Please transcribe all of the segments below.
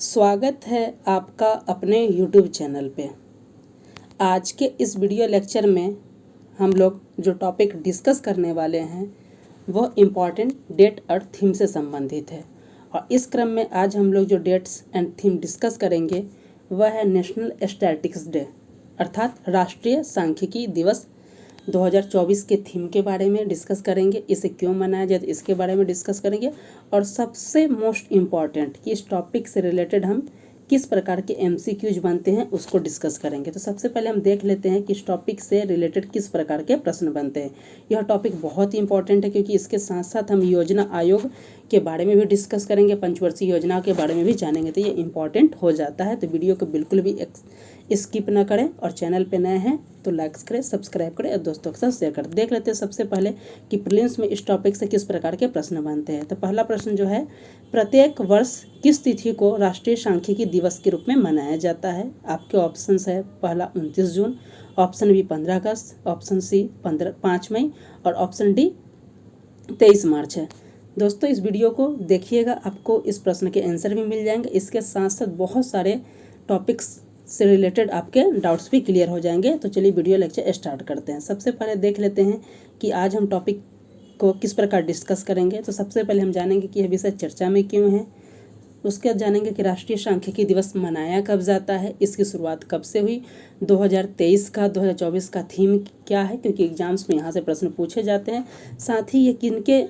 स्वागत है आपका अपने YouTube चैनल पे। आज के इस वीडियो लेक्चर में हम लोग जो टॉपिक डिस्कस करने वाले हैं वह इम्पॉर्टेंट डेट और थीम से संबंधित है। और इस क्रम में आज हम लोग जो डेट्स एंड थीम डिस्कस करेंगे वह है नेशनल स्टैटिस्टिक्स डे अर्थात राष्ट्रीय सांख्यिकी दिवस 2024 के थीम के बारे में डिस्कस करेंगे। इसे क्यों मनाया जाए इसके बारे में डिस्कस करेंगे। और सबसे मोस्ट इम्पॉर्टेंट कि इस टॉपिक से रिलेटेड हम किस प्रकार के MCQs बनते हैं उसको डिस्कस करेंगे। तो सबसे पहले हम देख लेते हैं कि इस टॉपिक से रिलेटेड किस प्रकार के प्रश्न बनते हैं। यह टॉपिक बहुत ही इंपॉर्टेंट है क्योंकि इसके साथ साथ हम योजना आयोग के बारे में भी डिस्कस करेंगे, पंचवर्षीय योजना के बारे में भी जानेंगे। तो ये इंपॉर्टेंट हो जाता है। तो वीडियो को बिल्कुल भी स्किप ना करें और चैनल पे नए हैं तो लाइक करें, सब्सक्राइब करें और दोस्तों के साथ शेयर करें। देख लेते हैं सबसे पहले कि प्रीलिम्स में इस टॉपिक से किस प्रकार के प्रश्न बनते हैं। तो पहला प्रश्न जो है, प्रत्येक वर्ष किस तिथि को राष्ट्रीय सांख्यिकी दिवस के रूप में मनाया जाता है। आपके ऑप्शंस है, पहला 29 जून, ऑप्शन बी 15 अगस्त, ऑप्शन सी 5 मई और ऑप्शन डी 23 मार्च है। दोस्तों इस वीडियो को देखिएगा, आपको इस प्रश्न के आंसर भी मिल जाएंगे। इसके साथ साथ बहुत सारे टॉपिक्स से रिलेटेड आपके डाउट्स भी क्लियर हो जाएंगे। तो चलिए वीडियो लेक्चर स्टार्ट करते हैं। सबसे पहले देख लेते हैं कि आज हम टॉपिक को किस प्रकार डिस्कस करेंगे। तो सबसे पहले हम जानेंगे कि यह विषय चर्चा में क्यों है। उसके बाद जानेंगे कि राष्ट्रीय सांख्यिकी दिवस मनाया कब जाता है, इसकी शुरुआत कब से हुई, 2023 का 2024 का थीम क्या है, क्योंकि एग्जाम्स में यहाँ से प्रश्न पूछे जाते हैं। साथ ही ये किनके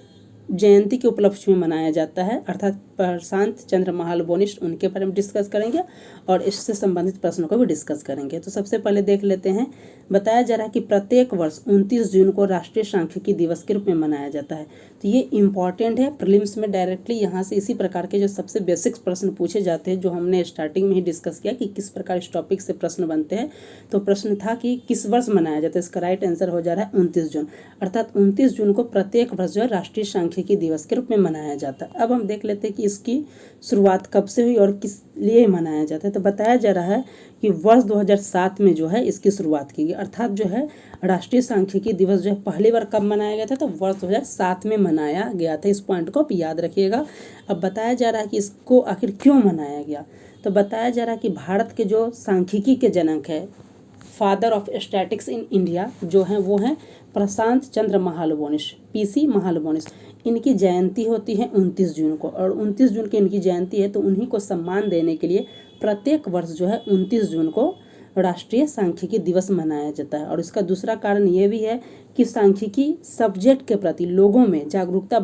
जयंती के उपलक्ष्य में मनाया जाता है अर्थात प्रशांत चंद्र महालबोनिश, उनके बारे में डिस्कस करेंगे और इससे संबंधित प्रश्नों को भी डिस्कस करेंगे। तो सबसे पहले देख लेते हैं, बताया जा रहा है कि प्रत्येक वर्ष 29 जून को राष्ट्रीय सांख्यिकी दिवस के रूप में मनाया जाता है। तो ये इंपॉर्टेंट है। प्रीलिम्स में डायरेक्टली यहाँ से इसी प्रकार के जो सबसे बेसिक्स प्रश्न पूछे जाते हैं, जो हमने स्टार्टिंग में ही डिस्कस किया कि किस प्रकार इस टॉपिक से प्रश्न बनते हैं। तो प्रश्न था कि किस वर्ष मनाया जाता है। इसका राइट आंसर हो जा रहा है 29 जून, अर्थात 29 जून को प्रत्येक वर्ष जो है राष्ट्रीय सांख्यिकी दिवस के रूप में मनाया जाता है। अब हम देख लेते हैं कि इसकी शुरुआत कब से हुई और किस लिए मनाया जाता है। तो बताया जा रहा है कि वर्ष 2007 में जो है इसकी शुरुआत की गई, अर्थात जो है राष्ट्रीय सांख्यिकी दिवस जो है पहली बार कब मनाया गया था, तो वर्ष 2007 में मनाया गया था। इस पॉइंट को आप याद रखिएगा। अब बताया जा रहा है कि इसको आखिर क्यों मनाया गया। तो बताया जा रहा है कि भारत के जो सांख्यिकी के जनक है, father of statics in India जो हैं वो हैं प्रशांत चंद्र महालबोनिश, PC महालबोनिश। इनकी जयंती होती है 29 जून को और 29 जून की इनकी जयंती है। तो उन्हीं को सम्मान देने के लिए प्रत्येक वर्ष जो है 29 जून को राष्ट्रीय सांख्यिकी दिवस मनाया जाता है। और इसका दूसरा कारण ये भी है कि सांख्यिकी सब्जेक्ट के प्रति लोगों में जागरूकता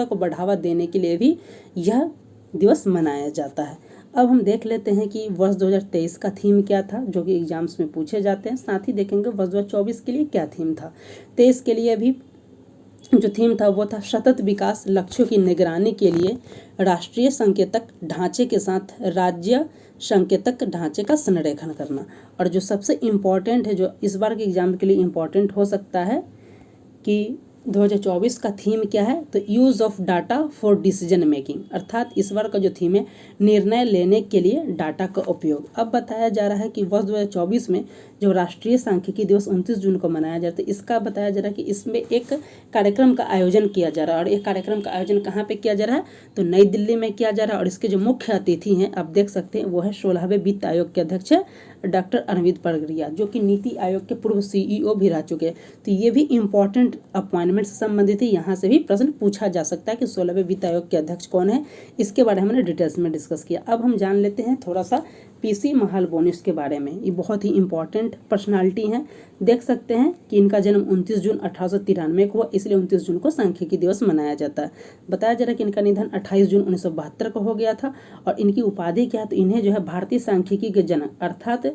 को बढ़ावा देने के लिए भी यह दिवस मनाया जाता है। अब हम देख लेते हैं कि वर्ष 2023 का थीम क्या था, जो कि एग्जाम्स में पूछे जाते हैं। साथ ही देखेंगे वर्ष 2024 के लिए क्या थीम था। 23 के लिए भी जो थीम था वो था सतत विकास लक्ष्यों की निगरानी के लिए राष्ट्रीय संकेतक ढांचे के साथ राज्य संकेतक ढांचे का संरेखन करना। और जो सबसे इम्पॉर्टेंट है, जो इस बार के एग्जाम के लिए इम्पॉर्टेंट हो सकता है कि 2024 का थीम क्या है, तो use of data for decision making, अर्थात इस बार का जो थीम है निर्णय लेने के लिए डाटा का उपयोग। अब बताया जा रहा है कि वर्ष 2024 में जो राष्ट्रीय सांख्यिकी दिवस 29 जून को मनाया जाता है, इसका बताया जा रहा है कि इसमें एक कार्यक्रम का आयोजन किया जा रहा है। और एक कार्यक्रम का आयोजन कहाँ पे किया जा रहा है, तो नई दिल्ली में किया जा रहा है। और इसके जो मुख्य अतिथि हैं आप देख सकते हैं वो है 16वें वित्त आयोग के अध्यक्ष डॉक्टर अरविंद परगरिया, जो कि नीति आयोग के पूर्व CEO भी रह चुके हैं। तो ये भी इंपॉर्टेंट अपॉइंटमेंट से संबंधित है। यहाँ से भी प्रश्न पूछा जा सकता है कि 16वें वित्त आयोग के अध्यक्ष कौन है। इसके बारे में हमने डिटेल्स में डिस्कस किया। अब हम जान लेते हैं थोड़ा सा PC महालबोनिश के बारे में। ये बहुत ही इंपॉर्टेंट पर्सनालिटी हैं। देख सकते हैं कि इनका जन्म 29 जून 1893 को हुआ, इसलिए 29 जून को सांख्यिकी दिवस मनाया जाता है। बताया जा रहा है कि इनका निधन 28 जून 1972 को हो गया था। और इनकी उपाधि क्या है, तो इन्हें जो है भारतीय सांख्यिकी के जनक अर्थात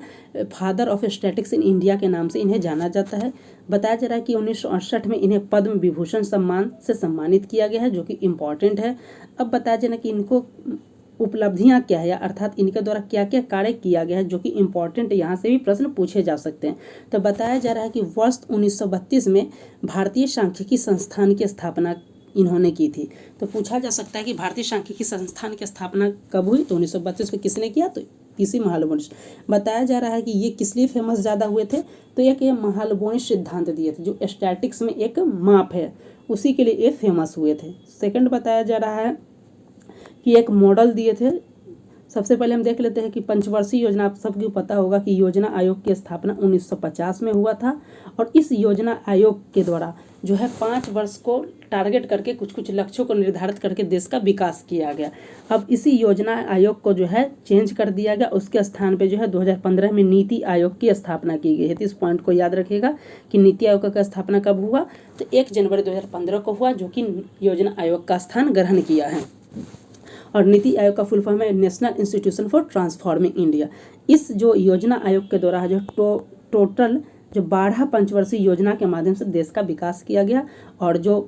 father of statics in India के नाम से इन्हें जाना जाता है। बताया जा रहा है कि 1968 में इन्हें पद्म विभूषण सम्मान से सम्मानित किया गया है, जो कि इम्पॉर्टेंट है। अब बताया जा रहा है कि इनको उपलब्धियां क्या है, अर्थात इनके द्वारा क्या क्या कार्य किया गया है, जो कि इम्पॉर्टेंट है। यहाँ से भी प्रश्न पूछे जा सकते हैं। तो बताया जा रहा है कि वर्ष 1932 में भारतीय सांख्यिकी संस्थान की स्थापना इन्होंने की थी। तो पूछा जा सकता है कि भारतीय सांख्यिकी संस्थान की स्थापना कब हुई, तो 1932 में किसने किया, तो PC महालबोनिश। बताया जा रहा है कि ये किस लिए फेमस ज़्यादा हुए थे, तो एक ये महालबोनिश सिद्धांत दिए थे, जो स्टैटिक्स में एक माप है उसी के लिए ये फेमस हुए थे। सेकंड बताया जा रहा है कि एक मॉडल दिए थे। सबसे पहले हम देख लेते हैं कि पंचवर्षीय योजना, आप सबको पता होगा कि योजना आयोग की स्थापना 1950 में हुआ था और इस योजना आयोग के द्वारा जो है 5 वर्ष को टारगेट करके कुछ कुछ लक्ष्यों को निर्धारित करके देश का विकास किया गया। अब इसी योजना आयोग को जो है चेंज कर दिया गया, उसके स्थान पे जो है 2015 में नीति आयोग की स्थापना की गई है। तो इस पॉइंट को याद रखिएगा कि नीति आयोग का स्थापना कब हुआ, तो 1 जनवरी 2015 को हुआ, जो कि योजना आयोग का स्थान ग्रहण किया है। और नीति आयोग का फुल फॉर्म है national institution for transforming India. इस जो योजना आयोग के द्वारा जो टोटल जो 12 पंचवर्षीय योजना के माध्यम से देश का विकास किया गया। और जो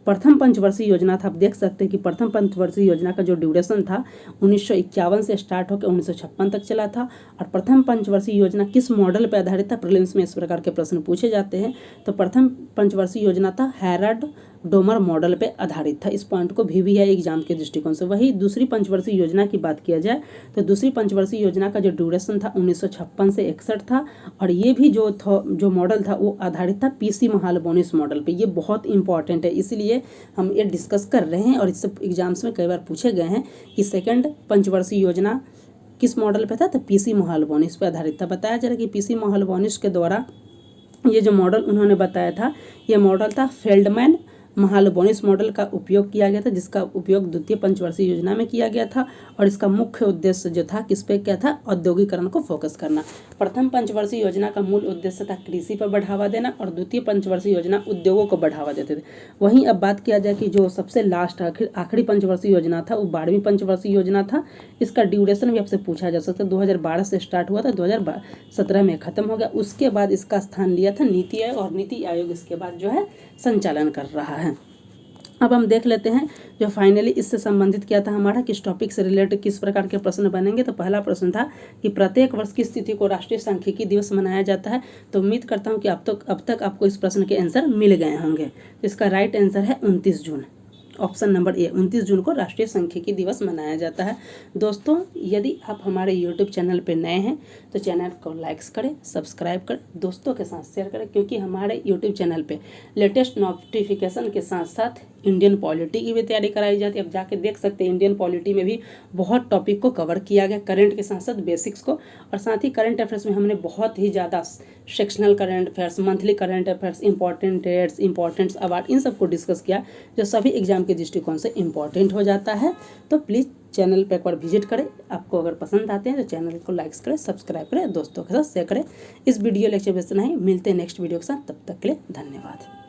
प्रथम पंचवर्षीय योजना था, आप देख सकते हैं कि प्रथम पंचवर्षीय योजना का जो ड्यूरेशन था 1951 से स्टार्ट होकर 1956 तक चला था। और प्रथम पंचवर्षीय योजना किस मॉडल पर आधारित था, प्रीलिम्स में इस प्रकार के प्रश्न पूछे जाते हैं। तो प्रथम पंचवर्षीय योजना था हैराल्ड डोमर मॉडल पे आधारित था। इस पॉइंट को VVI एग्जाम के दृष्टिकोण से। वही दूसरी पंचवर्षीय योजना की बात किया जाए तो दूसरी पंचवर्षीय योजना का जो ड्यूरेशन था 1956 से 61 था। और ये भी जो मॉडल था वो आधारित था PC महालनोबिस मॉडल पे। ये बहुत इंपॉर्टेंट है, इसलिए हम ये डिस्कस कर रहे हैं और इससे एग्जाम्स में कई बार पूछे गए हैं कि सेकेंड पंचवर्षीय योजना किस मॉडल पे था, तो PC महालनोबिस पे आधारित था। बताया जा रहा है कि PC महालनोबिस के द्वारा ये जो मॉडल उन्होंने बताया था, ये मॉडल था फेल्डमैन महालनोबिस मॉडल का उपयोग किया गया था, जिसका उपयोग द्वितीय पंचवर्षीय योजना में किया गया था। और इसका मुख्य उद्देश्य जो था किस पे क्या था, औद्योगिकरण को फोकस करना। प्रथम पंचवर्षीय योजना का मूल उद्देश्य था कृषि पर बढ़ावा देना और द्वितीय पंचवर्षीय योजना उद्योगों को बढ़ावा देते थे। वहीं अब बात किया जाए कि जो सबसे लास्ट आखिरी पंचवर्षीय योजना था वो 12वीं पंचवर्षीय योजना था। इसका ड्यूरेशन भी आपसे पूछा जा सकता है। 2012 से स्टार्ट हुआ था, 2017 में खत्म हो गया। उसके बाद इसका स्थान लिया था नीति आयोग, और नीति आयोग इसके बाद जो है संचालन कर रहा है। अब हम देख लेते हैं जो फाइनली इससे संबंधित क्या था हमारा, किस टॉपिक से रिलेटेड किस प्रकार के प्रश्न बनेंगे। तो पहला प्रश्न था कि प्रत्येक वर्ष किस तिथि को राष्ट्रीय सांख्यिकी दिवस मनाया जाता है। तो उम्मीद करता हूं कि अब तक आपको इस प्रश्न के आंसर मिल गए होंगे। तो इसका राइट आंसर है 29 जून, ऑप्शन नंबर ए, 29 जून को राष्ट्रीय सांख्यिकी दिवस मनाया जाता है। दोस्तों, यदि आप हमारे यूट्यूब चैनल पर नए हैं तो चैनल को लाइक्स करें, सब्सक्राइब करें, दोस्तों के साथ शेयर करें, क्योंकि हमारे यूट्यूब चैनल पे लेटेस्ट नोटिफिकेशन के साथ साथ इंडियन पॉलिटी की भी तैयारी कराई जाती है। अब जाके देख सकते हैं इंडियन पॉलिटी में भी बहुत टॉपिक को कवर किया गया, करंट के साथ साथ बेसिक्स को। और साथ ही करंट अफेयर्स में हमने बहुत ही ज़्यादा sectional current affairs, monthly current affairs, important dates, important award, इन सबको डिस्कस किया जो सभी एग्जाम के दृष्टिकोण से इंपॉर्टेंट हो जाता है। तो प्लीज़ चैनल पर एक बार विजिट करें। आपको अगर पसंद आते हैं तो चैनल को लाइक्स करें, सब्सक्राइब करें, दोस्तों के साथ शेयर करें। इस वीडियो लेक्चर में इतना ही, मिलते हैं नेक्स्ट वीडियो के साथ। तब तक के लिए धन्यवाद।